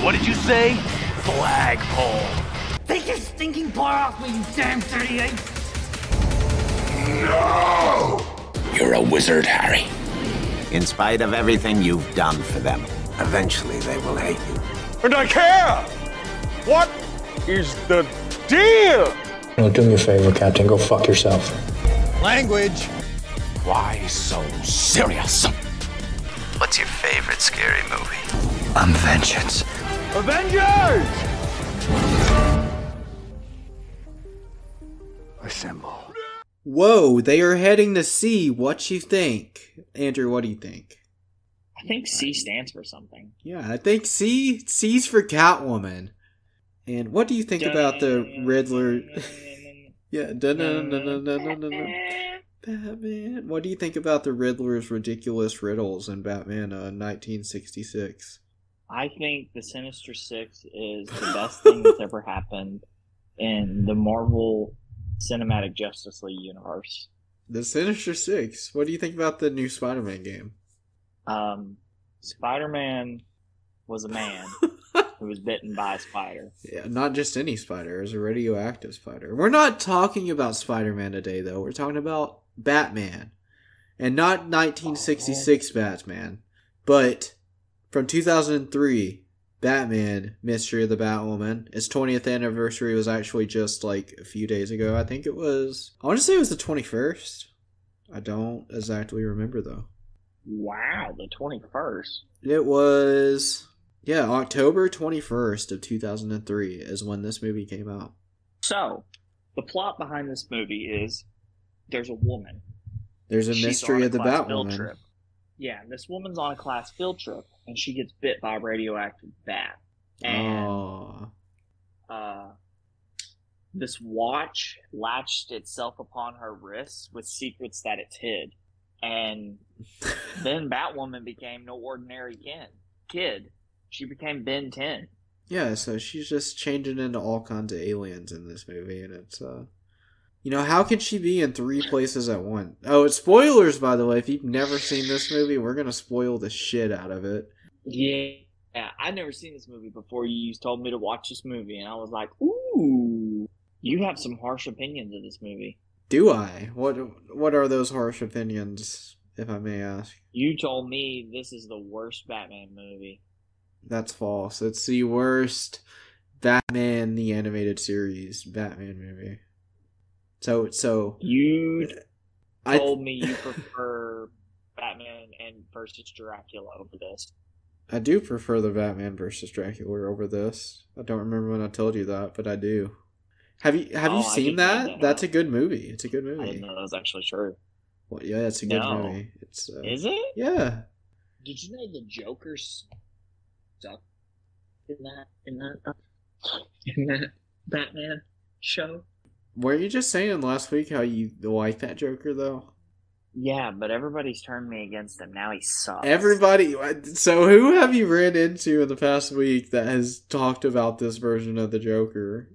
What did you say? Flagpole. Take your stinking paw off me, you damn 38! No! You're a wizard, Harry. In spite of everything you've done for them, eventually they will hate you. And I care! What is the deal? Well, do me a favor, Captain. Go fuck yourself. Language. Why so serious? What's your favorite scary movie? I'm vengeance. Avengers! Assemble. Whoa, they are heading to C. What you think? Andrew, what do you think? I think C stands for something. Yeah, I think C's for Catwoman. And what do you think about the Riddler? Yeah, Batman. What do you think about the Riddler's ridiculous riddles in Batman 1966? I think the Sinister Six is the best thing that's ever happened in the Marvel Cinematic Justice League universe. The Sinister Six. What do you think about the new Spider-Man game? Spider-Man was a man who was bitten by a spider. Yeah, not just any spider. It was a radioactive spider. We're not talking about Spider-Man today, though. We're talking about Batman. And not 1966 Batman, but from 2003, Batman, Mystery of the Batwoman. Its 20th anniversary was actually just like a few days ago. I think it was... I want to say it was the 21st. I don't exactly remember, though. Wow, the 21st. It was... Yeah, October 21st of 2003 is when this movie came out. So, the plot behind this movie is there's a woman. There's a Mystery of the Batwoman. Yeah, this woman's on a class field trip, and she gets bit by a radioactive bat. And this watch latched itself upon her wrists with secrets that it's hid. And then Batwoman became no ordinary kid. She became Ben 10. Yeah, so she's just changing into all kinds of aliens in this movie, and it's, you know, how can she be in 3 places at once? Oh, it's spoilers, by the way. If you've never seen this movie, we're gonna spoil the shit out of it. Yeah, I'd never seen this movie before you told me to watch this movie, and I was like, ooh, you have some harsh opinions of this movie. Do I? What are those harsh opinions, if I may ask? You told me this is the worst Batman movie. That's false. It's the worst Batman the Animated Series Batman movie. So you told me you prefer Batman and versus Dracula over this. I do prefer the Batman versus Dracula over this. I don't remember when I told you that, but I do. Have you seen that? That's a good movie. It's a good movie. I didn't know that was actually true. Well, yeah, it's a good movie. It's Is it? Yeah. Did you know the Joker's stuck in that Batman show? Were you just saying last week how you like that Joker though? Yeah, but everybody's turned me against him. Now he sucks. Everybody. So who have you ran into in the past week that has talked about this version of the Joker?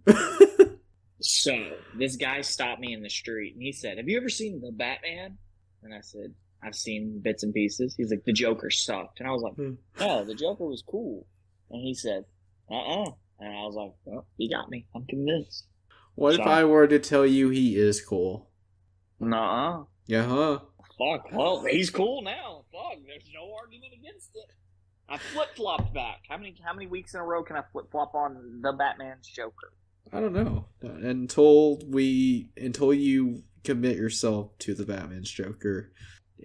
So this guy stopped me in the street and he said, "Have you ever seen the Batman?" And I said, "I've seen bits and pieces." He's like, "The Joker sucked." And I was like, "No, the Joker was cool." And he said, "Uh-uh." And I was like, "Well, you got me. I'm convinced." What if I were to tell you he is cool? Nuh-uh. Yeah, huh? Fuck. Well, he's cool now. Fuck. There's no argument against it. I flip-flopped back. How many weeks in a row can I flip-flop on the Batman's Joker? I don't know. Until you commit yourself to the Batman's Joker.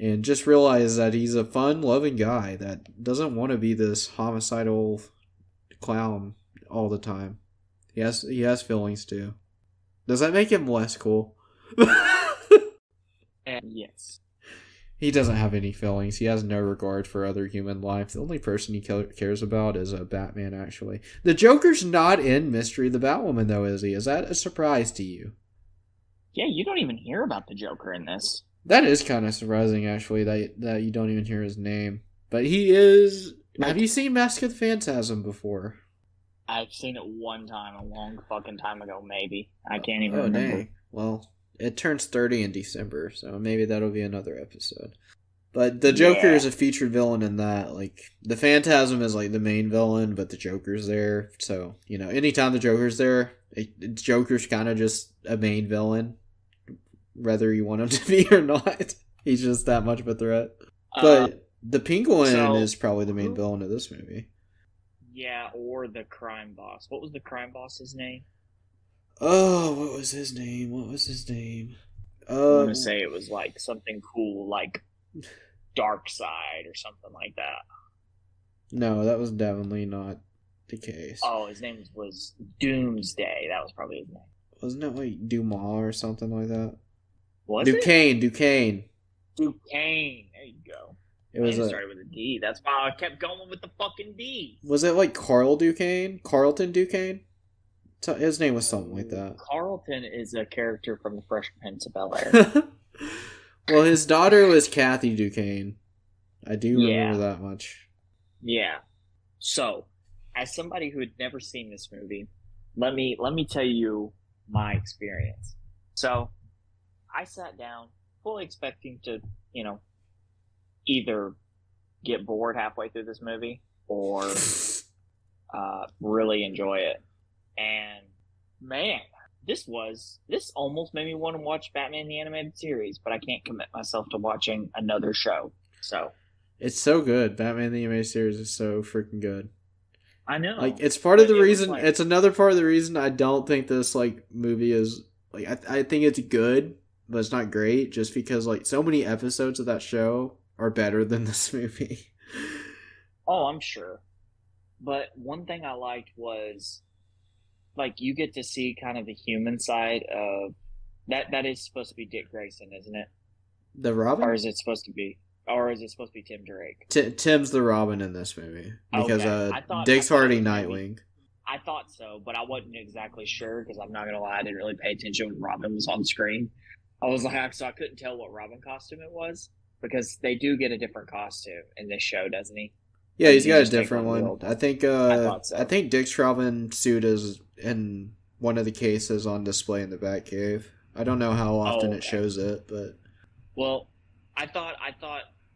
And just realize that he's a fun, loving guy that doesn't want to be this homicidal clown all the time. He has feelings too. Does that make him less cool? Yes. He doesn't have any feelings. He has no regard for other human life. The only person he cares about is Batman, actually. The Joker's not in Mystery of the Batwoman, though, is he? Is that a surprise to you? Yeah, you don't even hear about the Joker in this. That is kind of surprising, actually, that you don't even hear his name. But he is... Have you seen Mask of the Phantasm before? I've seen it one time, a long fucking time ago, maybe. I can't even remember. Dang. Well, it turns 30 in December, so maybe that'll be another episode. But the Joker is a featured villain in that. Like, the Phantasm is like the main villain, but the Joker's there. So, you know, anytime the Joker's there, Joker's kind of just a main villain, whether you want him to be or not. He's just that much of a threat. But the Penguin is probably the main villain of this movie. Yeah, or the crime boss. What was the crime boss's name? Oh, what was his name? I want to say it was like something cool, like Dark Side or something like that. No, that was definitely not the case. Oh, his name was Doomsday. That was probably his name. Wasn't it like Dumas or something like that? Duquesne. Duquesne. There you go. It was started with a D. That's why I kept going with the fucking D. Was it like Carlton Duquesne? His name was something like that. Carlton is a character from The Fresh Prince of Bel-Air. Well, his daughter was Kathy Duquesne. I do remember that much. Yeah. So, as somebody who had never seen this movie, let me tell you my experience. So, I sat down fully expecting to, you know, either get bored halfway through this movie or really enjoy it. And man, this almost made me want to watch Batman the Animated Series, but I can't commit myself to watching another show. So it's so good. Batman the Animated Series is so freaking good. I know. Like, it's part of the reason. It's another part of the reason I don't think this like movie is like. I think it's good, but it's not great. Just because like so many episodes of that show are better than this movie. Oh, I'm sure. But one thing I liked was, like, you get to see kind of the human side of that is supposed to be Dick Grayson, isn't it? The Robin? Or is it supposed to be Tim Drake? Tim's the Robin in this movie. Because Dick's already Nightwing. I thought so, but I wasn't exactly sure because I'm not going to lie, I didn't really pay attention when Robin was on screen. I was like, so I couldn't tell what Robin costume it was because they do get a different costume in this show, doesn't he? Yeah, he's got a different one. I think so. I think Dick's Robin suit is in one of the cases on display in the Batcave. I don't know how often it shows it, but well, I thought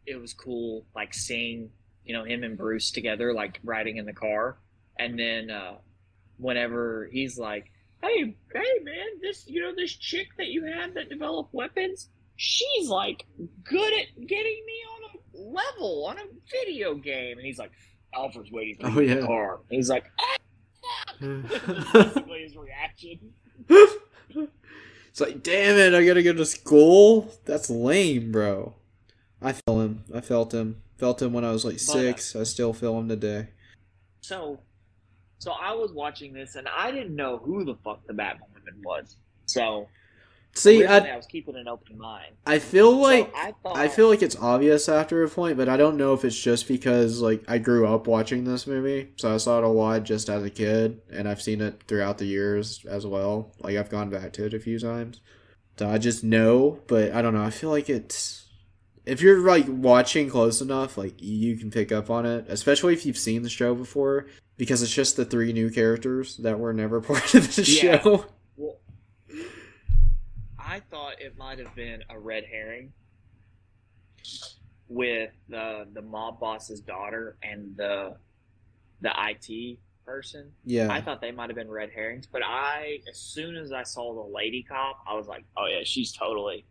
it was cool, like seeing, you know, him and Bruce together, like riding in the car, and then whenever he's like, "Hey man, this chick that you have that developed weapons, she's like good at getting me on a level on a video game," and he's like, "Alfred's waiting for you in the car." And he's like, "Ah, fuck!" Basically his reaction. It's like, damn it, I gotta go to school? That's lame, bro. I felt him when I was like 6. I still feel him today. So I was watching this and I didn't know who the fuck the Batwoman was. So see, I was keeping an open mind. I feel like it's obvious after a point, but I don't know if it's just because like I grew up watching this movie, so I saw it a lot just as a kid, and I've seen it throughout the years as well. Like I've gone back to it a few times, so I just know. But I don't know. I feel like it's if you're like watching close enough, like you can pick up on it, especially if you've seen the show before, because it's just the 3 new characters that were never part of the show. Well, I thought it might have been a red herring with the mob boss's daughter and the IT person. Yeah, I thought they might have been red herrings, but as soon as I saw the lady cop, I was like, oh yeah, she's totally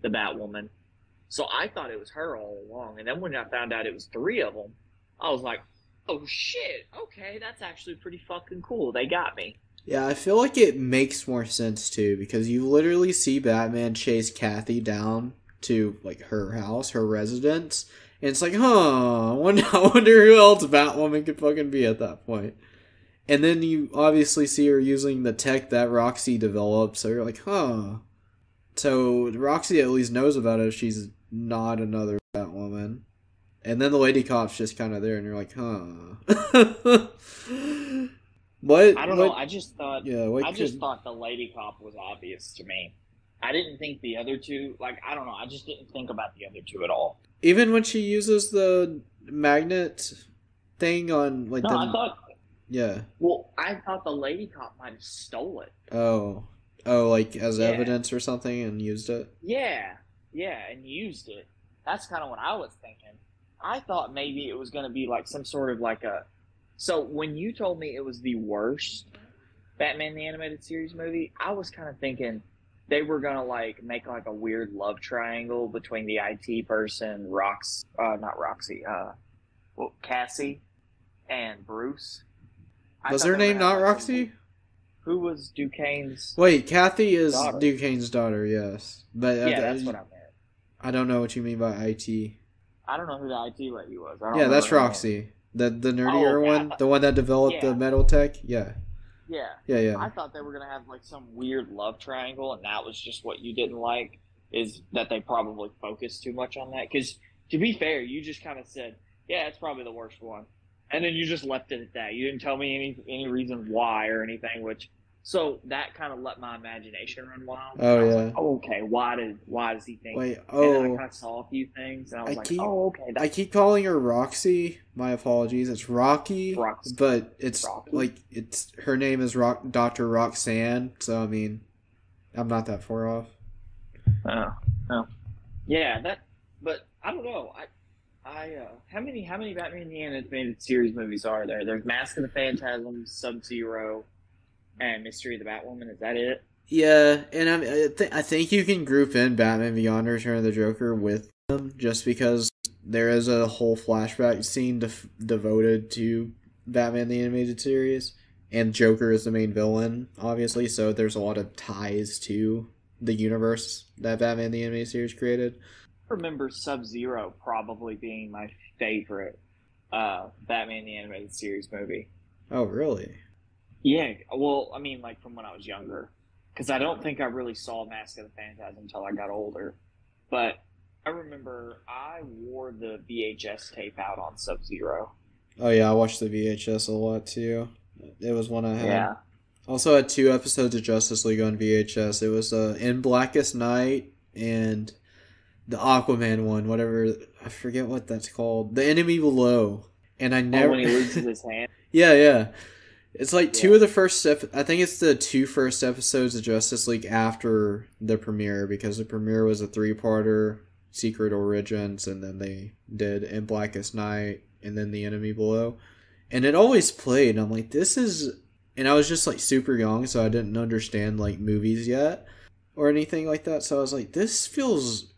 the Batwoman. So I thought it was her all along, and then when I found out it was 3 of them, I was like, oh shit, okay, that's actually pretty fucking cool. They got me. Yeah, I feel like it makes more sense too, because you literally see Batman chase Kathy down to like her house, her residence, and it's like, I wonder who else Batwoman could fucking be at that point. And then you obviously see her using the tech that Roxy developed, so you're like, So Roxy at least knows about it if she's not another Batwoman. And then the lady cop's just kind of there, and you're like, What? I don't know. I just thought. Yeah. I just thought the lady cop was obvious to me. I didn't think the other two. Like, I don't know. I just didn't think about the other two at all. Even when she uses the magnet thing on, like, I thought. Yeah. Well, I thought the lady cop might have stole it. Oh, like as evidence or something, and used it. Yeah. Yeah, and used it. That's kind of what I was thinking. I thought maybe it was going to be like some sort of like a. So when you told me it was the worst Batman the Animated Series movie, I was kind of thinking they were going to like make like a weird love triangle between the IT person, Cassie, and Bruce. Was her name not Roxy? Who was Duquesne's? Wait, Kathy is daughter? Duquesne's daughter, yes. But Yeah, that's what I meant. I don't know what you mean by IT. I don't know who the IT lady was. Yeah, that's Roxy. The nerdier one? The one that developed the metal tech? Yeah. Yeah. Yeah. I thought they were going to have like some weird love triangle, and that was just what you didn't like, is that they probably focused too much on that. Because, to be fair, you just kind of said, yeah, it's probably the worst one. And then you just left it at that. You didn't tell me any reason why or anything, so that kind of let my imagination run wild. Oh, yeah. Like, oh, okay, why does he think? Wait, And then I kind of saw a few things, and I was okay. I keep calling her Roxy. My apologies. It's Rocky, but it's Rocky. Her name is Dr. Roxanne. So I mean, I'm not that far off. Oh, yeah. But I don't know. How many Batman the Animated Series movies are there? There's Mask of the Phantasm, Sub-Zero, and Mystery of the Batwoman. Is that it? Yeah, and I think you can group in Batman Beyond: Return of the Joker with them, just because there is a whole flashback scene devoted to Batman the Animated Series, and Joker is the main villain, obviously. So there's a lot of ties to the universe that Batman the Animated Series created. I remember Sub-Zero probably being my favorite Batman the Animated Series movie. Oh, really? Yeah, well, I mean, like, from when I was younger. Because I don't think I really saw Mask of the Phantasm until I got older. But I remember I wore the VHS tape out on Sub-Zero. Oh, yeah, I watched the VHS a lot, too. It was one I had. Yeah. Also had 2 episodes of Justice League on VHS. It was In Blackest Night and the Aquaman one, whatever. I forget what that's called. The Enemy Below. And I never... when he loses his hand? Yeah. It's like 2 of the first... I think it's the 2 first episodes of Justice League after the premiere, because the premiere was a 3-parter, Secret Origins, and then they did In Blackest Night, and then The Enemy Below. And it always played, and I'm like, this is... And I was just like super young, so I didn't understand like movies yet or anything like that. So I was like, this feels...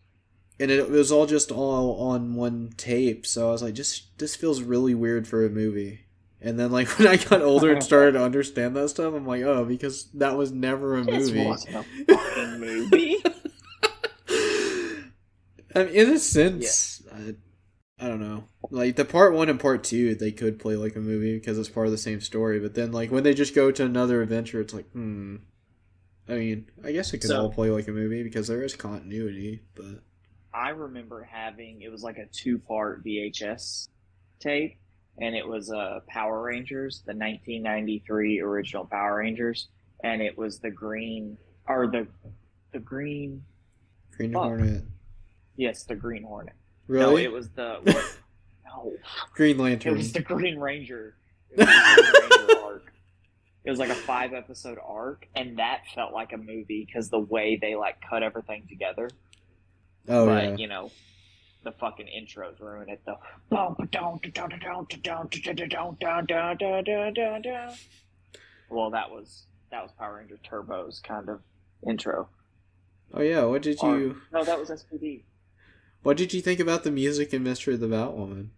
And it was all on one tape, so I was like, this feels really weird for a movie. And then, like, when I got older and started to understand that stuff, I'm like, oh, because that was never a movie. This wasn't a fucking movie. I mean, in a sense, yeah. I don't know. Like, the part 1 and part 2, they could play like a movie because it's part of the same story. But then, like, when they just go to another adventure, it's like, I mean, I guess it could all play like a movie because there is continuity, but... I remember it was like a 2-part VHS tape, and it was Power Rangers, the 1993 original Power Rangers, and it was the green Hornet. Yes, the Green Hornet. Really? No, it was no. Green Lantern. It was the Green Ranger. It was the Green Ranger arc. It was like a 5-episode arc, and that felt like a movie because the way they like cut everything together. Oh, but, yeah. you know, the fucking intros ruin it. Well, that was Power Ranger Turbo's kind of intro. Oh yeah, what did you? No, that was SPD. What did you think about the music in Mystery of the Batwoman?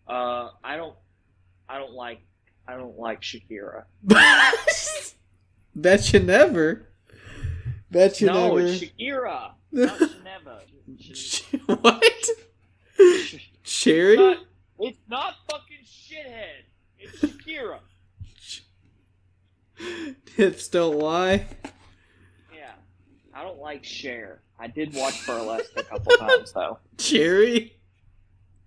I don't like Shakira. Bet you never. Bet you never. No, it's Shakira. Not Shaneva. What? Cherry? It's not fucking shithead. It's Shakira. Hips don't lie. Yeah. I don't like Cher. I did watch Burlesque a couple times, though. Cherry?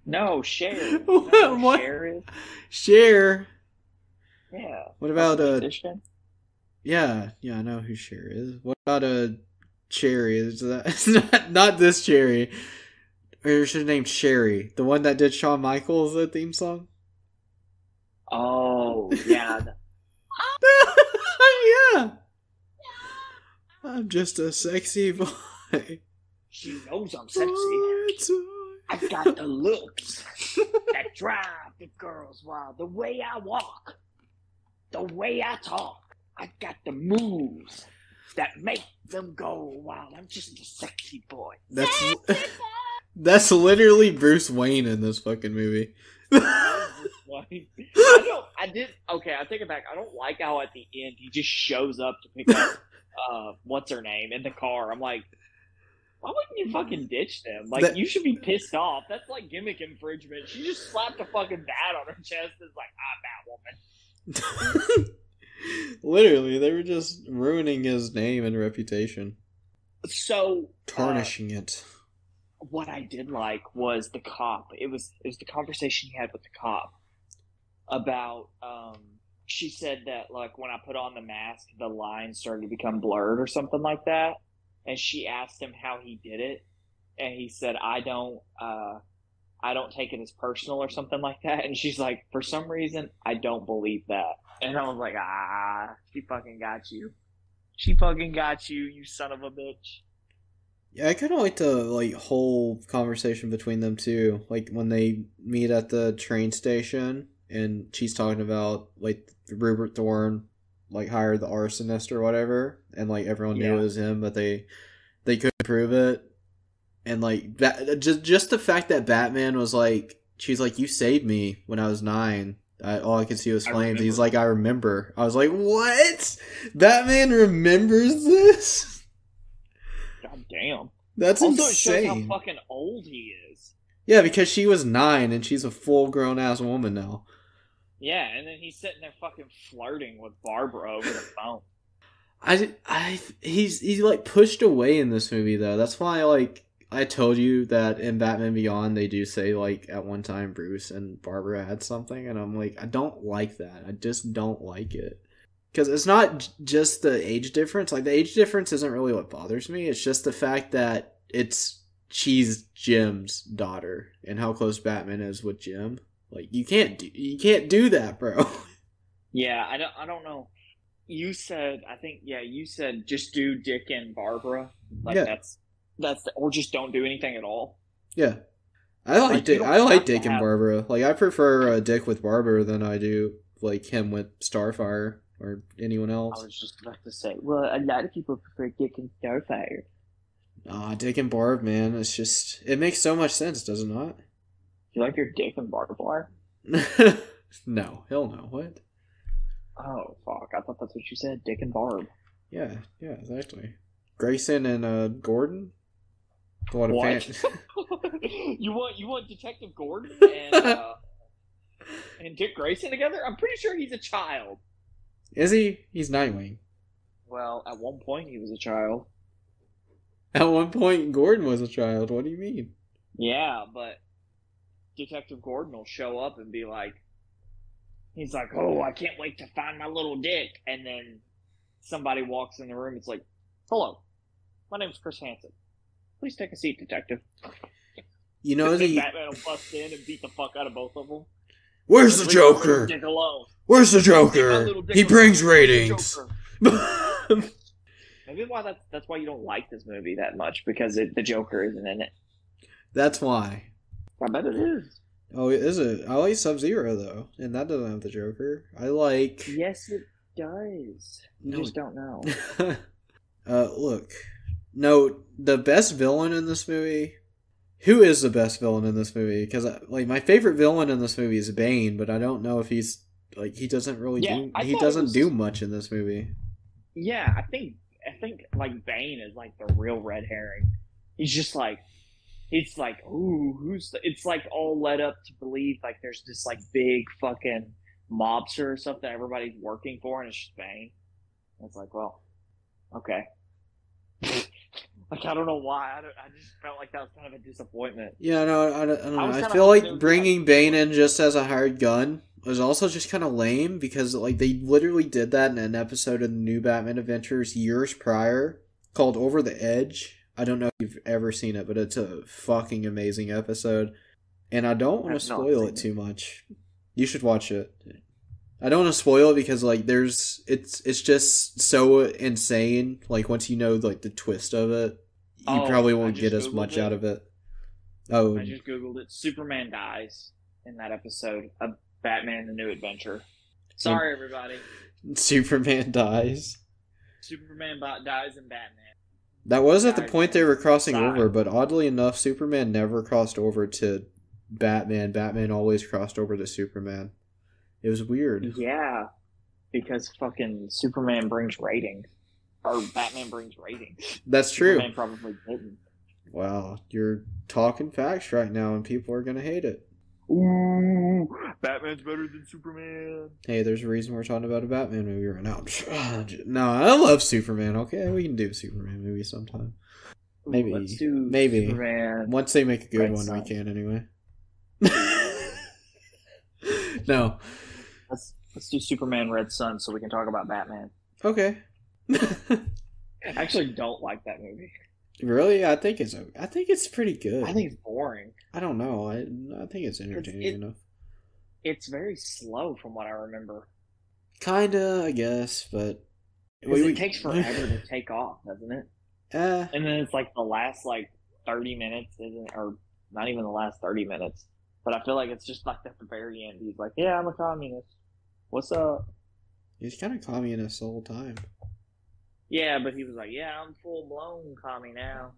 No, Cher. What? Cher is? Cher? Yeah. What about musician? Yeah, I know who Cher is. What about Cherry? Is that not this Cherry? Or should have named Sherry, the one that did Shawn Michaels' theme song. Oh yeah. Yeah. I'm just a sexy boy. She knows I'm sexy. I've got the looks that drive the girls wild. The way I walk, the way I talk. I've got the moves that make them go wild. I'm just a sexy boy. That's literally Bruce Wayne in this fucking movie. I take it back. I don't like how at the end he just shows up to pick up what's her name in the car. I'm like, why wouldn't you fucking ditch them? Like, you should be pissed off. That's like gimmick infringement. She just slapped a fucking bat on her chest and is like, Batwoman. Literally, they were just ruining his name and reputation. So tarnishing it. What I did like was the cop. It was the conversation he had with the cop about she said that like when I put on the mask the lines started to become blurred or something like that, and she asked him how he did it, and he said I don't take it as personal or something like that, and she's like, for some reason I don't believe that, and I was like, she fucking got you, you son of a bitch. Yeah, I kind of like the whole conversation between them too. Like when they meet at the train station, and she's talking about like Rupert Thorne, like hired the arsonist or whatever, and like everyone knew it was him, but they couldn't prove it. And like that, just the fact that Batman was like, she's like, you saved me when I was 9. All I could see was flames. He's like, I remember. I was like, what? Batman remembers this? God damn. That's also, insane. It shows how fucking old he is. Yeah, because she was 9 and she's a full grown ass woman now. Yeah, and then he's sitting there fucking flirting with Barbara over the phone. He's like pushed away in this movie though. That's why I told you that in Batman Beyond they do say like at one time Bruce and Barbara had something, and I'm like, I don't like that. I just don't like it. Because it's not just the age difference. Like, the age difference isn't really what bothers me. It's just the fact that she's Jim's daughter, and how close Batman is with Jim. Like, you can't do that, bro. Yeah, I don't know. You said just do Dick and Barbara. Like, yeah. or just don't do anything at all. Yeah. I like Dick and Barbara. Like, I prefer Dick with Barbara than I do like him with Starfire. Or anyone else. I was just about to say, well, a lot of people prefer Dick and Starfire. Dick and Barb, man. It's just, it makes so much sense, does it not? You like your Dick and Barb bar? No, hell no. What? Oh, fuck. I thought that's what you said, Dick and Barb. Yeah, exactly. Grayson and Gordon? What? You want Detective Gordon and Dick Grayson together? I'm pretty sure he's a child. Is he? He's Nightwing. Well, at one point he was a child. At one point Gordon was a child. What do you mean? Yeah, but Detective Gordon will show up and be like, he's like, oh, I can't wait to find my little Dick. And then somebody walks in the room. It's like, hello, my name's Chris Hansen. Please take a seat, Detective. You know, Batman will bust in and beat the fuck out of both of them. Where's the Joker? Dick alone. Where's the Joker? He brings ratings. Maybe that's why you don't like this movie that much, because the Joker isn't in it. That's why. I bet it is. Oh, is it? I like Sub-Zero though, and that doesn't have the Joker. I like. Yes, it does. You just don't know. Look. No, the best villain in this movie. Who is the best villain in this movie? Because my favorite villain in this movie is Bane, but I don't know if he's like, he doesn't really do. He doesn't do much in this movie. Yeah, I think like Bane is like the real red herring. He's just like, it's like, ooh, it's like all led up to believe like there's this like big fucking mobster or something everybody's working for, and it's just Bane. And it's like, well, okay. Like, I don't know why. I just felt like that was kind of a disappointment. Yeah, no, I don't know. I feel like bringing Bane in just as a hired gun was also just kind of lame, because like they literally did that in an episode of the New Batman Adventures years prior called Over the Edge. I don't know if you've ever seen it, but it's a fucking amazing episode. And I don't want to spoil it too much. You should watch it. I don't want to spoil it because like it's just so insane. Like once you know like the twist of it, you probably won't get as much out of it. Oh, I just googled it. Superman dies in that episode of Batman: The New Adventure. Sorry, everybody. Superman dies. Superman dies in Batman. That was at the point they were crossing over, but oddly enough, Superman never crossed over to Batman. Batman always crossed over to Superman. It was weird. Yeah, because fucking Superman brings ratings. Or Batman brings ratings. That's true. Superman probably didn't. Wow, you're talking facts right now, and people are gonna hate it. Ooh, Batman's better than Superman. Hey, there's a reason we're talking about a Batman movie right now. No, I love Superman. Okay, we can do a Superman movie sometime. Maybe. Let's do maybe. Superman. Once they make a good Red one, Sun. we can anyway. No. Let's do Superman Red Sun so we can talk about Batman. Okay. I actually don't like that movie. Really? I think it's pretty good. I think it's boring. I don't know. I think it's entertaining enough. It's very slow from what I remember. Kinda, I guess, but it takes forever to take off, doesn't it? And then it's like the last 30 minutes, isn't? Or not even the last 30 minutes. But I feel like it's just like at the very end. He's like, "Yeah, I'm a communist. What's up?" He's kind of communist the whole time. Yeah, but he was like, "Yeah, I'm full blown commie now."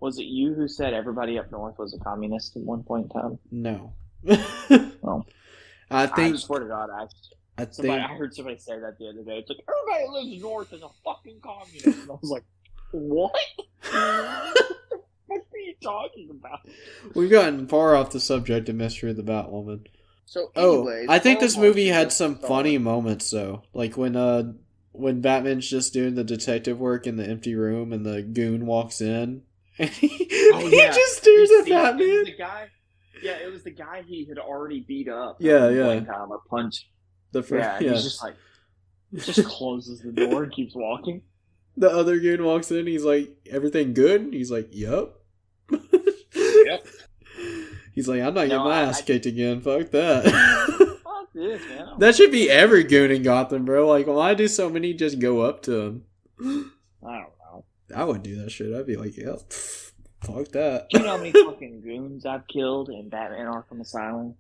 Was it you who said everybody up north was a communist at one point in time? No. Well, I I swear to God, I heard somebody say that the other day. It's like, everybody who lives north is a fucking communist. And I was like, what? What are you talking about? We've gotten far off the subject of Mystery of the Batwoman. So anyway, I think this movie had some funny moments though. Like when Batman's just doing the detective work in the empty room and the goon walks in and he just stares at Batman. It was the guy he had already beat up. Yeah. One time or punched. He's just like just closes the door and keeps walking. The other goon walks in, he's like, "Everything good?" He's like, "Yup." Yep. He's like, "I'm not getting my ass kicked again. Fuck that." Fuck this, man. That should be every goon in Gotham, bro. Like, why do so many just go up to him? I don't know. I would do that shit. I'd be like, "Yeah, fuck that." Do you know how many fucking goons I've killed in Batman Arkham Asylum?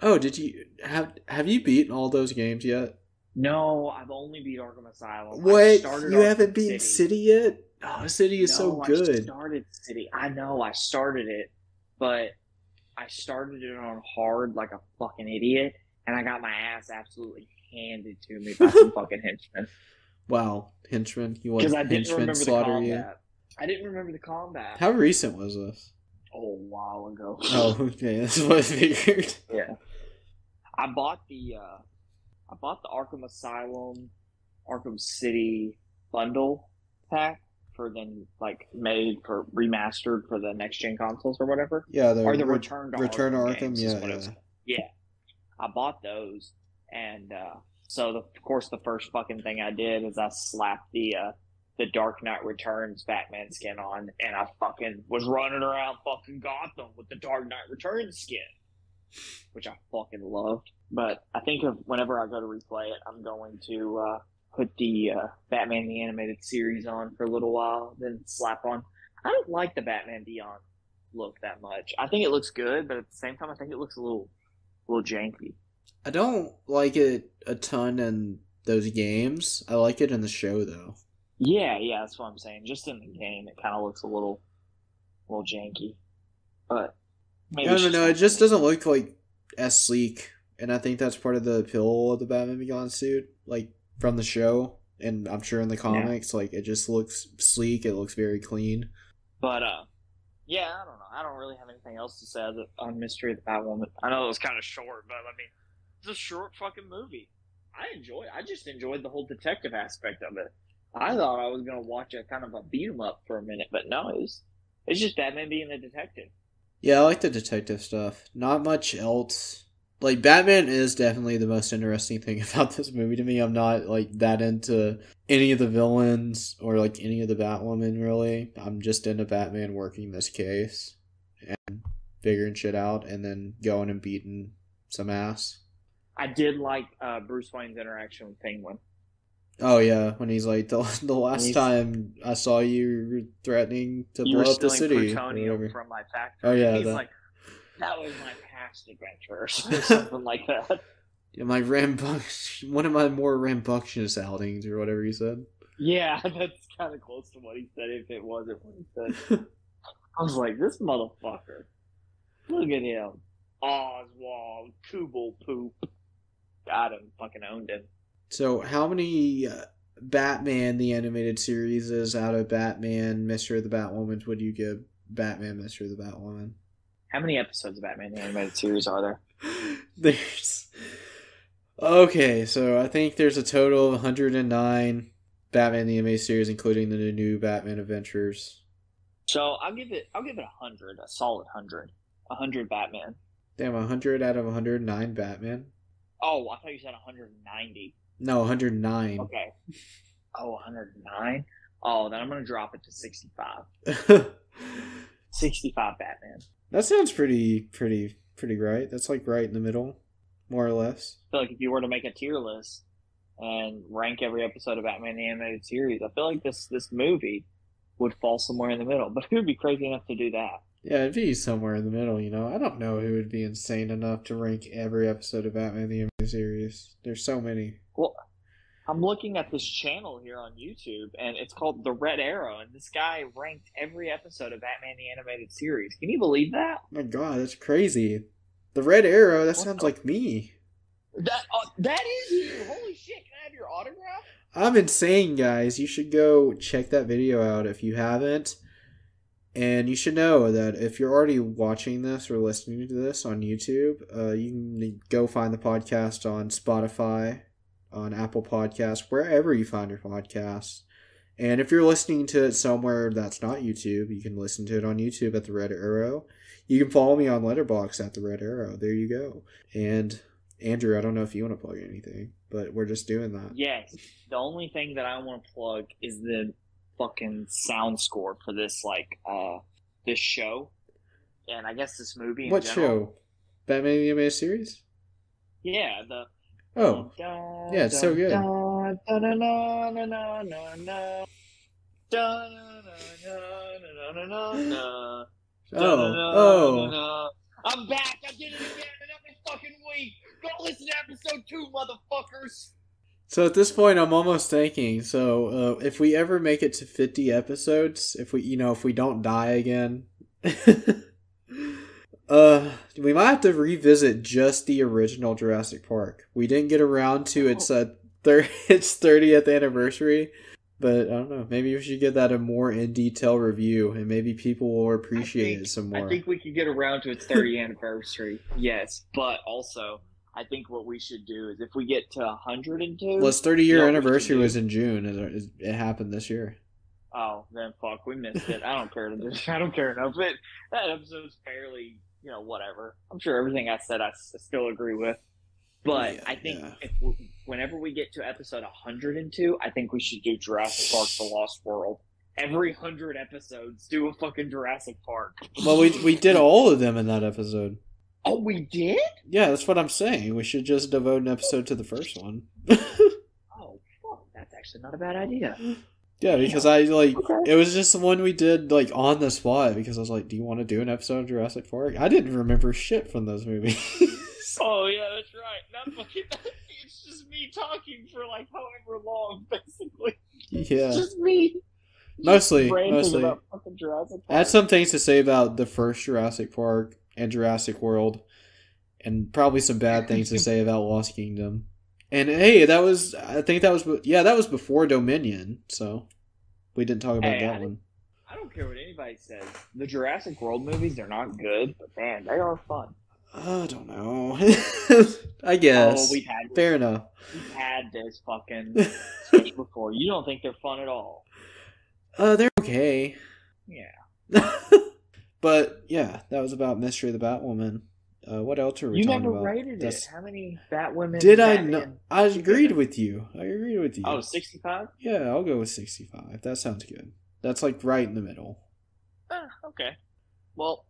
Oh, did you have you beaten all those games yet? No, I've only beat Arkham Asylum. Wait, you haven't beaten City yet? Oh, City is so good. I started City. I know, I started it, but I started it on hard like a fucking idiot, and I got my ass absolutely handed to me by some fucking henchmen. Wow, henchmen? You want I didn't henchmen remember slaughter the you? combat. I didn't remember the combat. How recent was this? Oh, a while ago. Oh, okay, that's what I figured. Yeah. I bought the Arkham Asylum, Arkham City bundle pack for then made for remastered for the next gen consoles or whatever. Yeah, or the Return to Arkham. Games, Yeah. Yeah, I bought those, and so of course the first fucking thing I did is I slapped the Dark Knight Returns Batman skin on, and I fucking was running around fucking Gotham with the Dark Knight Returns skin, which I fucking loved. But I think whenever I go to replay it, I'm going to put the Batman the Animated Series on for a little while, then slap on. I don't like the Batman Beyond look that much. I think it looks good, but at the same time, I think it looks a little janky. I don't like it a ton in those games. I like it in the show, though. Yeah, that's what I'm saying. Just in the game, it kind of looks a little janky. But maybe I don't know. It just doesn't look as sleek, and I think that's part of the appeal of the Batman Beyond suit, from the show, and I'm sure in the comics, it just looks sleek. It looks very clean. But yeah, I don't know. I don't really have anything else to say on Mystery of the Batwoman. I know it was kind of short, but I mean, it's a short fucking movie. I just enjoyed the whole detective aspect of it. I thought I was gonna watch a kind of a beat 'em up for a minute, but no, it's just Batman being a detective. Yeah, I like the detective stuff. Not much else. Batman is definitely the most interesting thing about this movie to me. I'm not that into any of the villains or any of the Batwoman really. I'm just into Batman working this case and figuring shit out and then going and beating some ass. I did like Bruce Wayne's interaction with Penguin. Oh yeah, when he's like the last He's- time I saw you, you were threatening to You were blow up the stealing city. or plutonium whatever. from my factory. Oh yeah, He's that. like, that was my past adventures, or something like that. Yeah, one of my more rambunctious outings, or whatever you said. Yeah, that's kind of close to what he said, if it wasn't what he said. I was like, this motherfucker. Look at him. Oswald, Kubel Poop. Got him. Fucking owned him. So, how many Batman the Animated Series is out of Batman, Mystery of the Batwoman would you give Batman, Mystery of the Batwoman? How many episodes of Batman the Animated Series are there? There's... Okay, so I think there's a total of 109 Batman the Animated Series, including the new Batman Adventures. So I'll give it 100, a solid 100. 100 Batman. Damn, 100 out of 109 Batman? Oh, I thought you said 190. No, 109. Okay. Oh, 109? Oh, then I'm going to drop it to 65. 65 Batman. That sounds pretty right. That's like right in the middle, more or less. I feel like if you were to make a tier list and rank every episode of Batman the Animated Series, I feel like this movie would fall somewhere in the middle. But who would be crazy enough to do that? Yeah, it'd be somewhere in the middle, you know. I don't know who would be insane enough to rank every episode of Batman the Animated Series. There's so many. Well, I'm looking at this channel here on YouTube, and it's called The Red Arrow, and this guy ranked every episode of Batman the Animated Series. Can you believe that? Oh my god, that's crazy. The Red Arrow, that sounds like me. That is you! Holy shit, can I have your autograph? I'm insane, guys. You should go check that video out if you haven't. And you should know that if you're already watching this or listening to this on YouTube, you can go find the podcast on Spotify, on Apple Podcasts, wherever you find your podcasts. And if you're listening to it somewhere that's not YouTube, you can listen to it on YouTube at The Red Arrow. You can follow me on Letterboxd at The Red Arrow. There you go. And Andrew, I don't know if you want to plug anything, but we're just doing that. Yes. The only thing that I want to plug is the fucking sound score for this, this show. And I guess this movie in What general. show? Batman the Animated Series? Yeah, the... Oh, yeah, it's so good. Oh. I'm back! I did it again another fucking week! Go listen to episode 2, motherfuckers! So at this point, I'm almost thinking. So if we ever make it to 50 episodes, if we don't die again, we might have to revisit just the original Jurassic Park. We didn't get around to its 30th anniversary, but I don't know. Maybe we should give that a more in detail review, and maybe people will appreciate it some more. I think we could get around to its 30th anniversary. Yes, but also, I think what we should do is if we get to 102... Well, its 30-year anniversary was in June. It happened this year. Oh, then fuck, we missed it. I don't care enough. But that episode's fairly, whatever. I'm sure everything I said I still agree with. But Yeah, I think yeah. whenever we get to episode 102, I think we should do Jurassic Park: The Lost World. Every 100 episodes, do a fucking Jurassic Park. Well, we did all of them in that episode. Oh, we did? Yeah, that's what I'm saying. We should just devote an episode to the first one. Oh, fuck, that's actually not a bad idea. Yeah, because it was just the one we did on the spot because I was like, do you want to do an episode of Jurassic Park? I didn't remember shit from those movies. Oh, yeah, that's right. Not fucking, it's just me talking for however long, basically. Yeah. It's just me. Mostly. About fucking Jurassic Park. I had some things to say about the first Jurassic Park and Jurassic World, and probably some bad things to say about Lost Kingdom. And hey, that was before Dominion, so we didn't talk about that one. I don't care what anybody says. The Jurassic World movies, they're not good, but man, they are fun. I don't know. I guess. Oh, fair enough. We've had this fucking sketch before. You don't think they're fun at all? They're okay. Yeah. But yeah, that was about Mystery of the Batwoman. What else are we talking about? You never rated it. How many Batwomen? Did I know? I agreed with you. Oh, 65? Yeah, I'll go with 65. That sounds good. That's right in the middle. Okay. Well,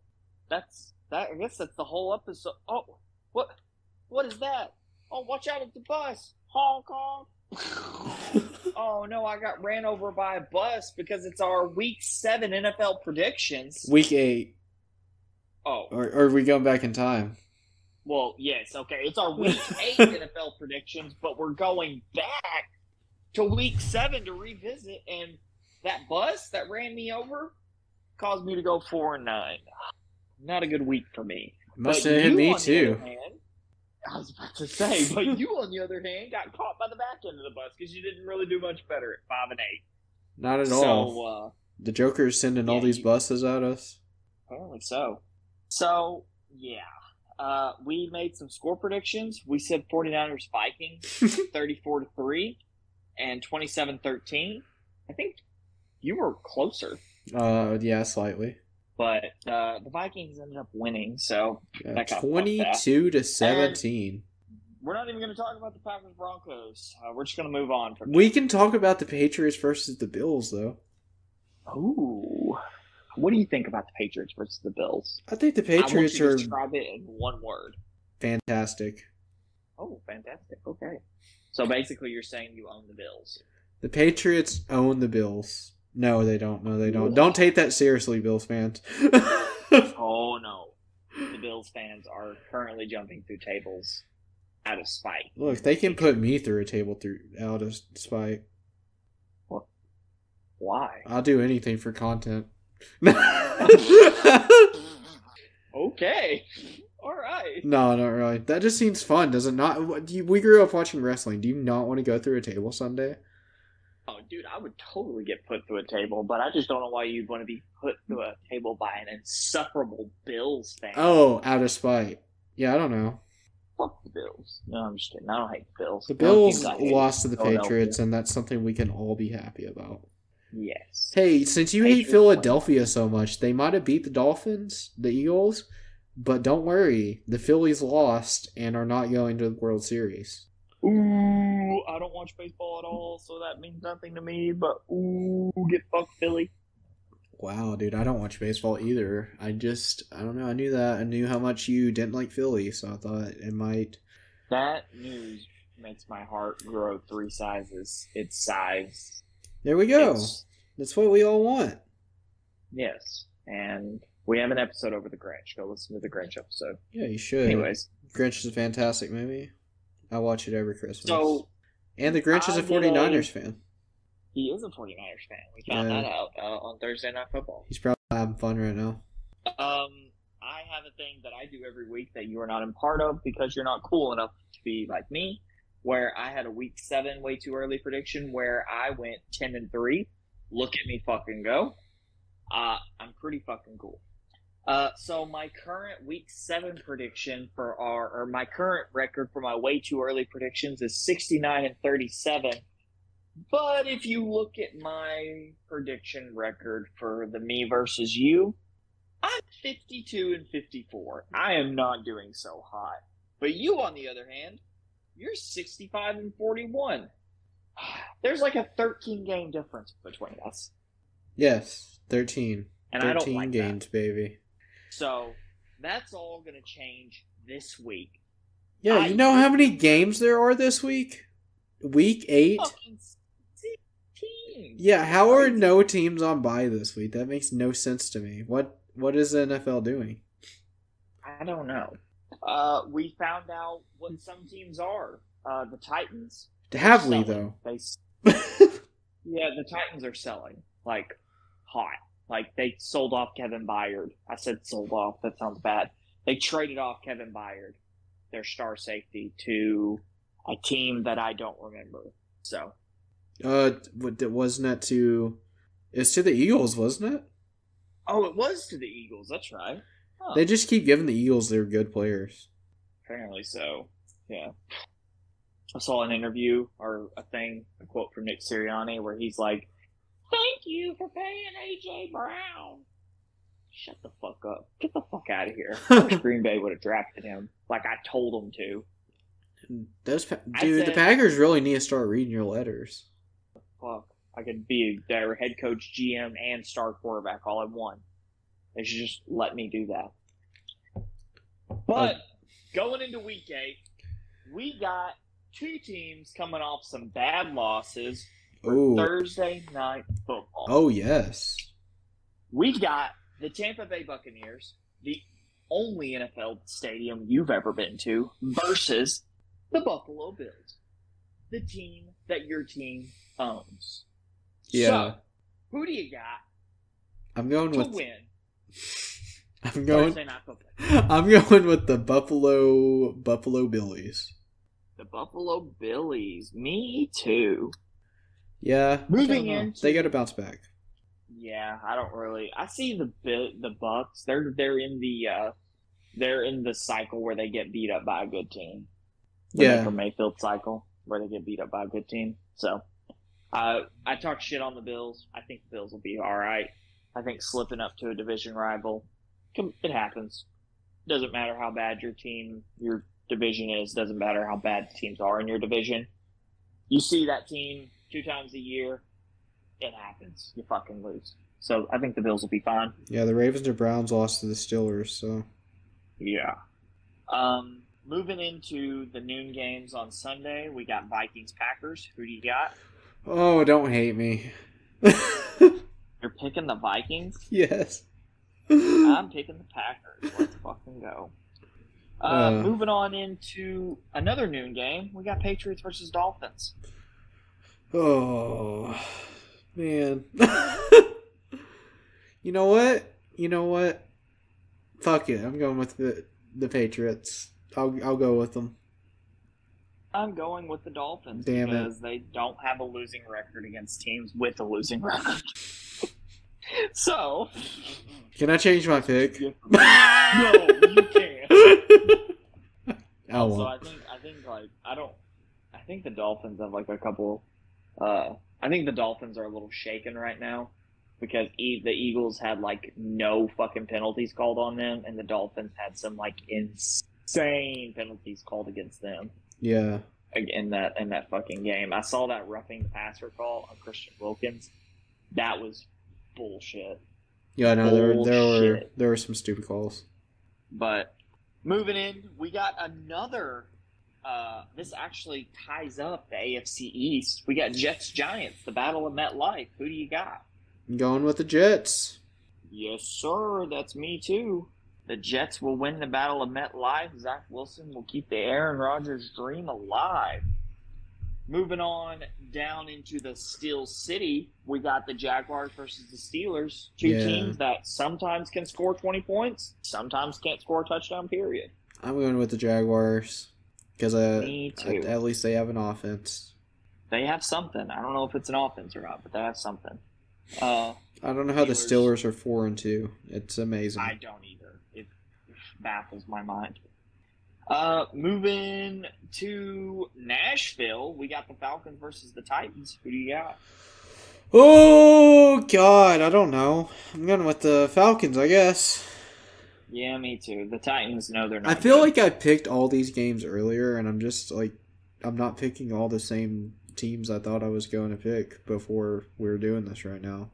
that's that. I guess that's the whole episode. Oh, what is that? Oh, watch out! It's a bus. Honk honk. Oh no, I got ran over by a bus because it's our Week 7 NFL predictions. Week 8. Oh. Or are we going back in time? Well, yes, okay. It's our Week 8 NFL predictions, but we're going back to Week 7 to revisit, and that bus that ran me over caused me to go 4-9. Not a good week for me. Must have hit me too. I was about to say, but you, on the other hand, got caught by the back end of the bus because you didn't really do much better at 5-8. Not at all. The Joker's sending all these buses at us. Apparently so. So, yeah. We made some score predictions. We said 49ers Vikings 34-3 and 27-13. I think you were closer. Yeah, slightly. But the Vikings ended up winning, so that got 22-17. We're not even going to talk about the Packers Broncos. We're just going to move on from We can talk about the Patriots versus the Bills, though. Ooh. What do you think about the Patriots versus the Bills? I think the Patriots are... describe it in one word. Fantastic. Oh, fantastic. Okay. So basically you're saying you own the Bills. The Patriots own the Bills. No, they don't. No, they don't. Don't take that seriously, Bills fans. Oh, no. The Bills fans are currently jumping through tables out of spite. Look, they can put me through a table out of spite. Well, why? I'll do anything for content. Okay. All right. No, not really. That just seems fun, does it not? We grew up watching wrestling. Do you not want to go through a table someday? Oh, dude, I would totally get put through a table, but I just don't know why you'd want to be put through a table by an insufferable Bills fan. Oh, out of spite. Yeah, I don't know. Fuck the Bills. No, I'm just kidding. I don't hate the Bills. The Bills lost to the Patriots, and that's something we can all be happy about. Yes. Hey, since you hate Philadelphia so much, they might have beat the Dolphins, the Eagles, but don't worry. The Phillies lost and are not going to the World Series. Ooh, I don't watch baseball at all, so that means nothing to me, but ooh, get fucked, Philly. Wow, dude, I don't watch baseball either. I don't know, I knew that. I knew how much you didn't like Philly, so I thought it might... That news makes my heart grow 3 sizes. Its size. There we go. That's what we all want. Yes, and we have an episode over the Grinch. Go listen to the Grinch episode. Yeah, you should. Anyways. Grinch is a fantastic movie. I watch it every Christmas. So, and the Grinch is a 49ers fan. He is a 49ers fan. We found that out on Thursday Night Football. He's probably having fun right now. I have a thing that I do every week that you are not in part of because you're not cool enough to be like me, where I had a Week 7 way too early prediction where I went 10-3. Look at me fucking go. I'm pretty fucking cool. So my current Week 7 prediction my current record for my way too early predictions is 69-37. But if you look at my prediction record for the me versus you, I'm 52-54. I am not doing so hot. But you, on the other hand, you're 65-41. There's like a 13-game difference between us. Yes, 13. And 13 I don't like games, that. Baby. So that's all going to change this week. Yeah, you know how many games there are this week? Week 8? Fucking 16. Yeah, how are no teams on bye this week? That makes no sense to me. What is the NFL doing? I don't know. We found out what some teams are. The Titans. Have we, though? Yeah, the Titans are selling, like, hot. Like, they sold off Kevin Byard. I said sold off. That sounds bad. They traded off Kevin Byard, their star safety, to a team that I don't remember. So. Wasn't it to... It's to the Eagles, wasn't it? Oh, it was to the Eagles. That's right. Huh. They just keep giving the Eagles their good players. Apparently so. Yeah. I saw an interview or a quote from Nick Sirianni where he's like, "Thank you for paying A.J. Brown." Shut the fuck up. Get the fuck out of here. I wish Green Bay would have drafted him like I told them to. The Packers really need to start reading your letters. Fuck. I could be their head coach, GM, and star quarterback all in one. They should just let me do that. But going into Week 8, we got two teams coming off some bad losses for Ooh. Thursday night football. Oh, yes. We've got the Tampa Bay Buccaneers, the only NFL stadium you've ever been to, versus the Buffalo Bills, the team that your team owns. Yeah. So, who do you got I'm going to with win I'm going Thursday night football? I'm going with the Buffalo Billies. The Buffalo Billies. Me too. Yeah. Moving into they got to bounce back. Yeah, I don't really. I see the Bucks. They're in the cycle where they get beat up by a good team. The Baker Mayfield cycle where they get beat up by a good team. So, I talk shit on the Bills. I think the Bills will be all right. I think slipping up to a division rival, it happens. Doesn't matter how bad your division is. Doesn't matter how bad the teams are in your division. You see that team 2 times a year. It happens. You fucking lose. So I think the Bills will be fine. Yeah, the Ravens or Browns lost to the Steelers, so. Yeah. Moving into the noon games on Sunday, we got Vikings-Packers. Who do you got? Oh, don't hate me. You're picking the Vikings? Yes. I'm picking the Packers. Let's fucking go. Moving on into another noon game, we got Patriots versus Dolphins. Oh, man. You know what? Fuck it. I'm going with the Patriots. I'll go with them. I'm going with the Dolphins because they don't have a losing record against teams with a losing record. So, can I change my pick? No, you can't. Also, I think the Dolphins have like a couple. I think the Dolphins are a little shaken right now because the Eagles had like no fucking penalties called on them, and the Dolphins had some like insane penalties called against them. Yeah. In that fucking game, I saw that roughing the passer call on Christian Wilkins. That was bullshit. Yeah, no, there were some stupid calls. But moving in, we got another. This actually ties up the AFC East. We got Jets-Giants, the Battle of MetLife. Who do you got? I'm going with the Jets. Yes, sir. That's me too. The Jets will win the Battle of MetLife. Zach Wilson will keep the Aaron Rodgers dream alive. Moving on down into the Steel City, we got the Jaguars versus the Steelers. Two teams that sometimes can score 20 points, sometimes can't score a touchdown, period. I'm going with the Jaguars because Me too. At least they have an offense. They have something. I don't know if it's an offense or not, but they have something. I don't know how the Steelers are 4-2. It's amazing. I don't either. It baffles my mind. Moving to Nashville, we got the Falcons versus the Titans. Who do you got? Oh, God, I don't know. I'm going with the Falcons, I guess. Yeah, me too. The Titans know they're not I feel good. like I picked all these games earlier, and I'm just like, I'm not picking all the same teams I thought I was going to pick before we were doing this right now.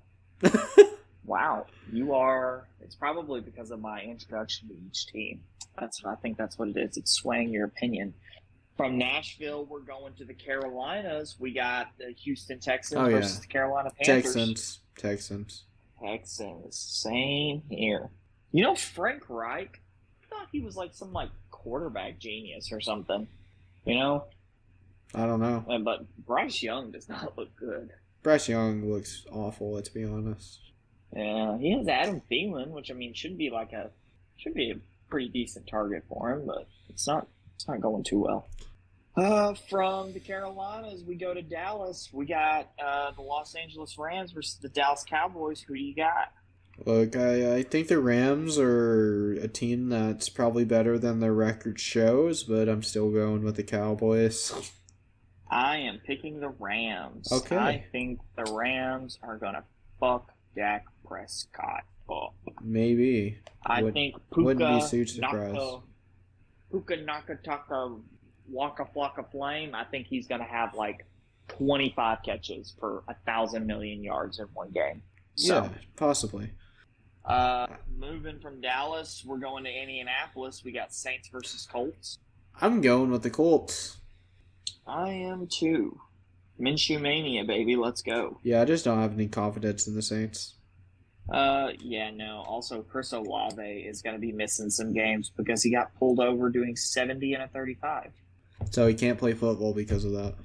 Wow, you are. It's probably because of my introduction to each team. I think that's what it is. It's swaying your opinion. From Nashville, we're going to the Carolinas. We got the Houston Texans versus the Carolina Panthers. Texans. Same here. You know, Frank Reich, I thought he was like some like quarterback genius or something. You know? I don't know. But Bryce Young does not look good. Bryce Young looks awful, let's be honest. Yeah, he has Adam Thielen, which I mean should be a pretty decent target for him, but it's not going too well. From the Carolinas, we go to Dallas. We got the Los Angeles Rams versus the Dallas Cowboys. Who do you got? Look, I think the Rams are a team that's probably better than their record shows, but I'm still going with the Cowboys. I am picking the Rams. Okay. I think the Rams are going to fuck Dak Prescott up. Maybe. I think Puka wouldn't be too surprised. Puka Nakataka Waka Flocka Flame, I think he's going to have like 25 catches for 1,000 million yards in one game. So, yeah, possibly. Moving from Dallas, we're going to Indianapolis. We got Saints versus Colts. I'm going with the Colts. I am too. Minshew Mania, baby. Let's go. Yeah, I just don't have any confidence in the Saints. Yeah, no. Also, Chris Olave is going to be missing some games because he got pulled over doing 70 and a 35. So he can't play football because of that.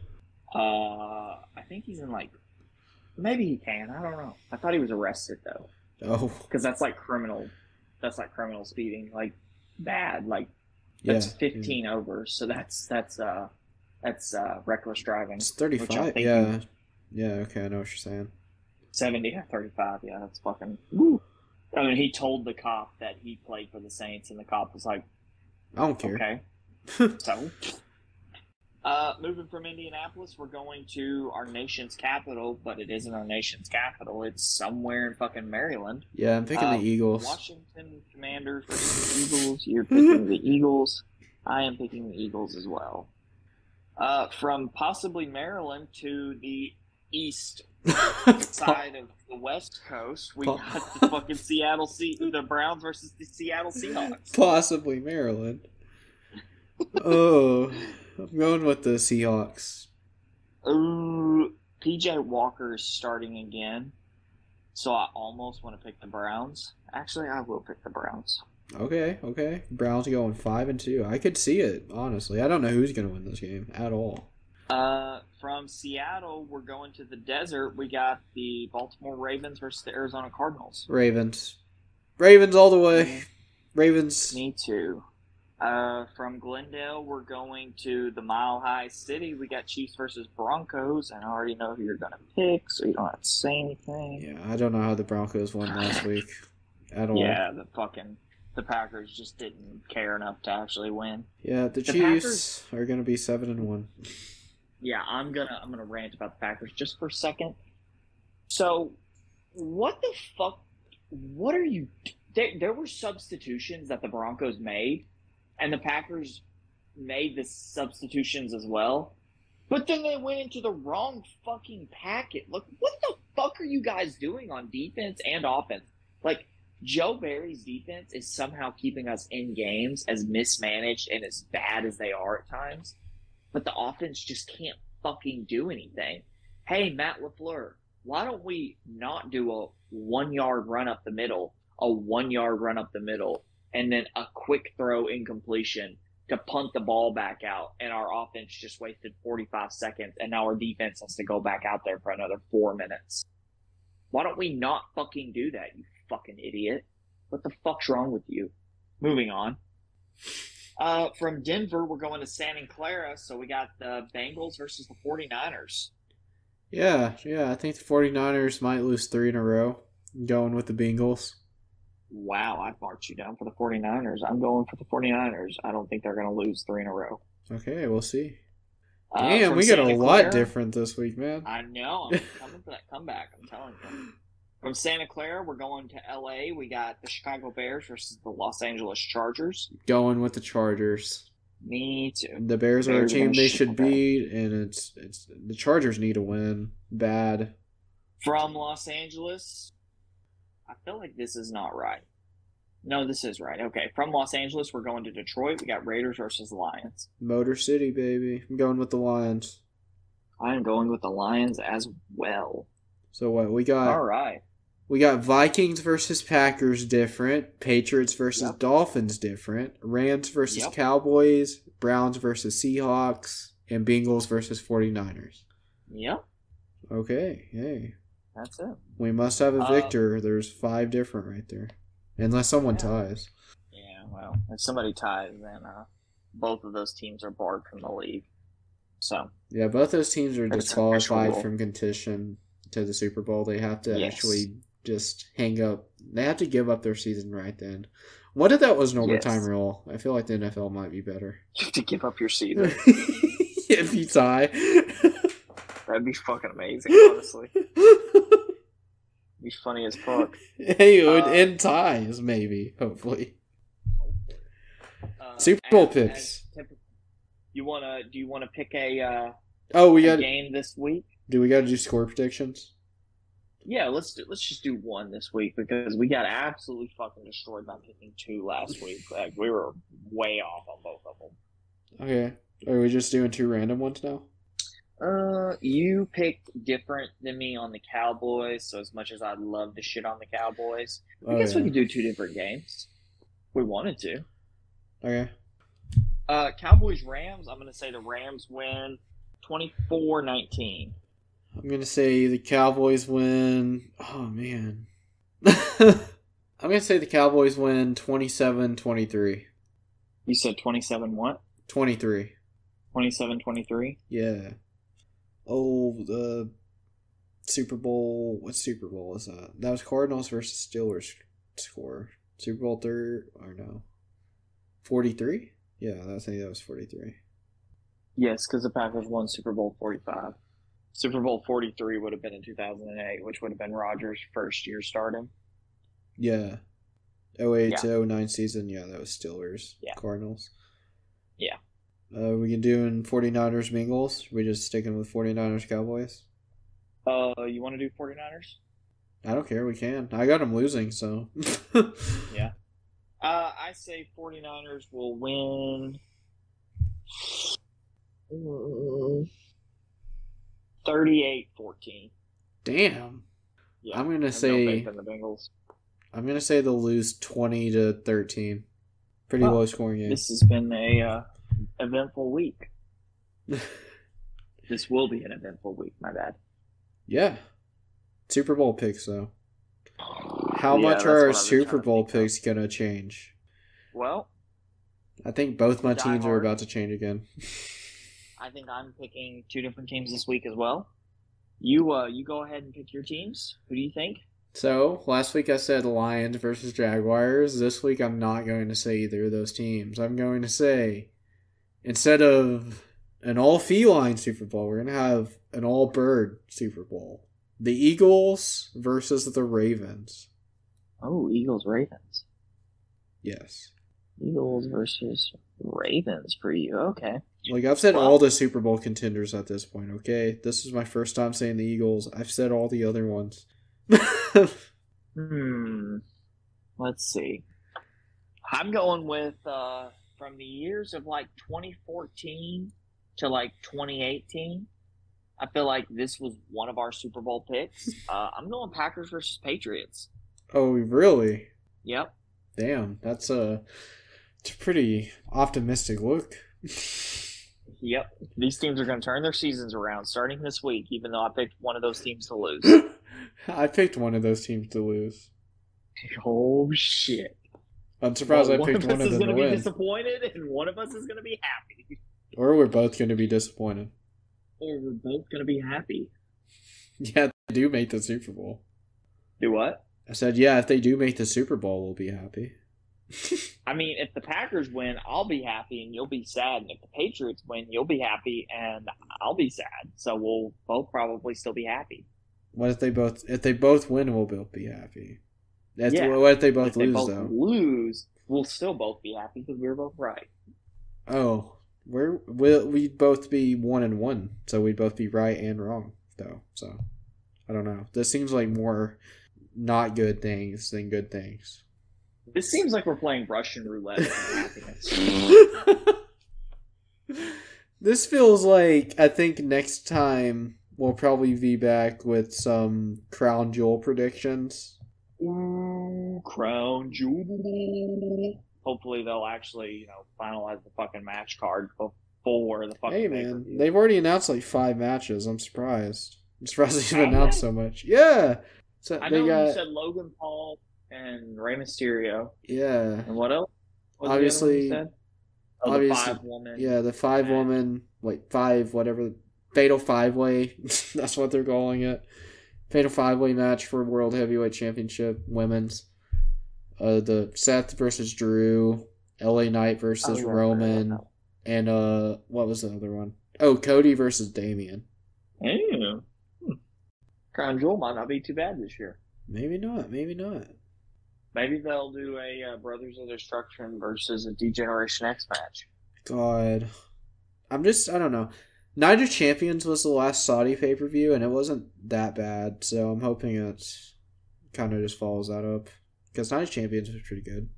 I think he's in maybe he can. I don't know. I thought he was arrested though. Oh, Because that's like criminal. That's like criminal speeding, bad. That's 15 over. So that's reckless driving. it's 35. Which Yeah. Yeah, okay, I know what you're saying. 70 and 35. Yeah, that's fucking. Woo. I mean, he told the cop that he played for the Saints, and the cop was like, I don't care. "Okay." So, moving from Indianapolis, we're going to our nation's capital, but it isn't our nation's capital. It's somewhere in fucking Maryland. Yeah, I'm picking the Eagles. Washington Commanders versus the Eagles. You're picking the Eagles. I am picking the Eagles as well. From possibly Maryland to the east side of the West Coast, we got the fucking the Browns versus the Seattle Seahawks. Possibly Maryland. Oh, I'm going with the Seahawks. Ooh, PJ Walker is starting again, so I almost want to pick the Browns. Actually, I will pick the Browns. Okay. Browns going 5-2. I could see it, honestly. I don't know who's going to win this game at all. From Seattle, we're going to the desert. We got the Baltimore Ravens versus the Arizona Cardinals. Ravens all the way. Ravens. Me too. From Glendale, we're going to the Mile High City. We got Chiefs versus Broncos, and I already know who you're going to pick, so you don't have to say anything. Yeah, I don't know how the Broncos won last week at all. Yeah, the Packers just didn't care enough to actually win. Yeah, the Chiefs are going to be 7-1. Yeah, I'm gonna rant about the Packers just for a second. So, what the fuck? What are you? There were substitutions that the Broncos made, and the Packers made the substitutions as well. But then they went into the wrong fucking packet. Look, what the fuck are you guys doing on defense and offense? Joe Barry's defense is somehow keeping us in games as mismanaged and as bad as they are at times. But the offense just can't fucking do anything. Hey, Matt LaFleur, why don't we not do a 1 yard run up the middle, and then a quick throw incompletion to punt the ball back out, and our offense just wasted 45 seconds, and now our defense has to go back out there for another 4 minutes. Why don't we not fucking do that, you fucking idiot? What the fuck's wrong with you? Moving on. From Denver, we're going to Santa Clara, so we got the Bengals versus the 49ers. Yeah, I think the 49ers might lose 3 in a row. I'm going with the Bengals. Wow, I've marked you down for the 49ers. I'm going for the 49ers. I don't think they're going to lose 3 in a row. Okay, we'll see. Damn, we got a lot different this week, man. I know. I'm coming for that comeback. I'm telling you. From Santa Clara, we're going to L.A. We got the Chicago Bears versus the Los Angeles Chargers. Going with the Chargers. Me too. The Bears are a team they should beat, and it's the Chargers need to win bad. From Los Angeles, I feel like this is not right. No, this is right. Okay, from Los Angeles, we're going to Detroit. We got Raiders versus Lions. Motor City, baby. I'm going with the Lions. I am going with the Lions as well. So what we got? All right. We got Vikings versus Packers different, Patriots versus Dolphins different, Rams versus Cowboys, Browns versus Seahawks, and Bengals versus 49ers. Yep. Okay, hey. That's it. We must have a victor. There's 5 different right there. Unless someone ties. Yeah, well, if somebody ties, then both of those teams are barred from the league. So. Yeah, both those teams are disqualified from contention to the Super Bowl. They have to actually just hang up. They have to give up their season right then. What if that was an overtime rule? I feel like the NFL might be better. You have to give up your season. If you tie. That'd be fucking amazing, honestly. Be funny as fuck. Hey, it would end ties, maybe, hopefully. Super Bowl picks. Do you wanna pick a game this week? Do we got to do score predictions? Yeah, let's just do one this week because we got absolutely fucking destroyed by picking 2 last week. Like we were way off on both of them. Okay. Are we just doing 2 random ones now? You picked different than me on the Cowboys, so as much as I'd love to shit on the Cowboys, I guess we could do 2 different games. If we wanted to. Okay. Cowboys-Rams, I'm going to say the Rams win 24-19. I'm going to say the Cowboys win... Oh, man. I'm going to say the Cowboys win 27-23. You said 27 what? 23. 27-23? Yeah. Oh, the Super Bowl... What Super Bowl was that? That was Cardinals versus Steelers score. Super Bowl 3rd... Or no. 43? Yeah, I think that was 43. Yes, because the Packers won Super Bowl 45. Super Bowl 43 would have been in 2008, which would have been Rodgers' first year starting. Yeah. 08 to 09 season, yeah, that was Steelers. Yeah. Cardinals. Yeah. We can do in 49ers Bengals. We just sticking with 49ers Cowboys. You want to do 49ers? I don't care, we can. I got them losing, so. Yeah. I say 49ers will win 38-14. Damn. Yeah, I'm gonna say no faith in the Bengals. I'm gonna say they'll lose 20-13. Pretty low scoring game. This has been a eventful week. This will be an eventful week, my bad. Yeah. Super Bowl picks though. How much are our Super Bowl picks going to change? Well, I think both my teams are about to change again. I think I'm picking 2 different teams this week as well. You go ahead and pick your teams. Who do you think? So, last week I said Lions versus Jaguars. This week I'm not going to say either of those teams. I'm going to say, instead of an all-feline Super Bowl, we're going to have an all-bird Super Bowl. The Eagles versus the Ravens. Oh, Eagles-Ravens. Yes. Eagles versus Ravens for you. Okay. Like, I've said all the Super Bowl contenders at this point, okay? This is my first time saying the Eagles. I've said all the other ones. Let's see. I'm going with, from the years of, 2014 to, 2018. I feel like this was one of our Super Bowl picks. I'm going Packers versus Patriots. Oh, really? Yep. Damn, it's a pretty optimistic look. Yep. These teams are going to turn their seasons around starting this week, even though I picked one of those teams to lose. I picked one of those teams to lose. Oh, shit. I'm surprised I picked one of them to win. One of us is going to be disappointed, and one of us is going to be happy. Or we're both going to be disappointed. Or we're both going to be happy. Yeah, they do make the Super Bowl. Do what? I said, yeah, if they do make the Super Bowl, we'll be happy. I mean, if the Packers win, I'll be happy and you'll be sad. And if the Patriots win, you'll be happy and I'll be sad. So we'll both probably still be happy. What if they both win, we'll both be happy? What if they both lose, though? If they both lose, we'll still both be happy because we were both right. Oh, we'd both be 1-1, so we'd both be right and wrong, though. So, I don't know. This seems like more not good things than good things. This seems like we're playing Russian roulette with happiness. This feels like, I think next time we'll probably be back with some Crown Jewel predictions. Ooh, Crown Jewel. Hopefully they'll actually, finalize the fucking match card before the fucking pay-per-view. They've already announced 5 matches. I'm surprised. They've announced so much. Yeah. So I know you said Logan Paul and Rey Mysterio. Yeah. And what else? Obviously, the 5-woman. Yeah, the 5-woman, 5 whatever, Fatal 5-way. That's what they're calling it. Fatal 5-way match for World Heavyweight Championship Women's. The Seth versus Drew, LA Knight versus Roman, and what was the other one? Oh, Cody versus Damian. Ew. Crown Jewel might not be too bad this year. Maybe not. Maybe they'll do a Brothers of Destruction versus a D-Generation X match. God. I don't know. Night of Champions was the last Saudi pay-per-view, and it wasn't that bad, so I'm hoping it kind of just follows that up. Because Night of Champions was pretty good.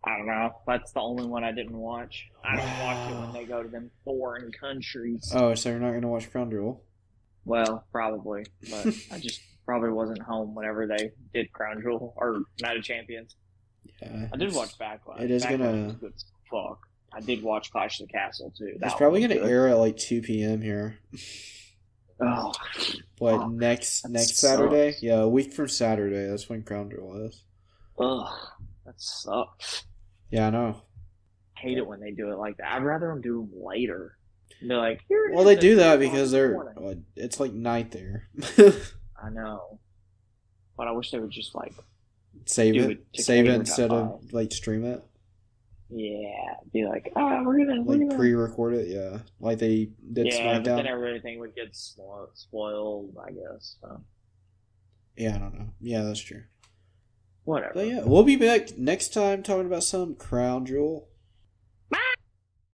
I don't know. That's the only one I didn't watch. I don't watch it when they go to them foreign countries. Oh, so you're not going to watch Crown Jewel? Well, probably. But I just probably wasn't home whenever they did Crown Jewel or Night of Champions. Yeah. I did watch Backlash. It is Backlash gonna. was good as fuck. I did watch Clash of the Castle too. It's probably gonna air at like 2 p.m. here. Oh, What fuck. next That Saturday? sucks. Yeah, a week from Saturday. That's when Crown Jewel is. Ugh, that sucks. Yeah, I know. I hate it when they do it like that. I'd rather them do them later. And they're like, here it Well, is they do at that 2 because o'clock in the they're. morning. Well, it's like night there. I know, but I wish they would just like, Save Do it. it to Save it cater instead that of like stream it. yeah, be like, we're gonna Like pre-record it. Yeah, like they did yeah, but then SmackDown. everything would get spoiled, I guess. So. Yeah, I don't know. Yeah, that's true. Whatever. But yeah, we'll be back next time talking about some Crown Jewel.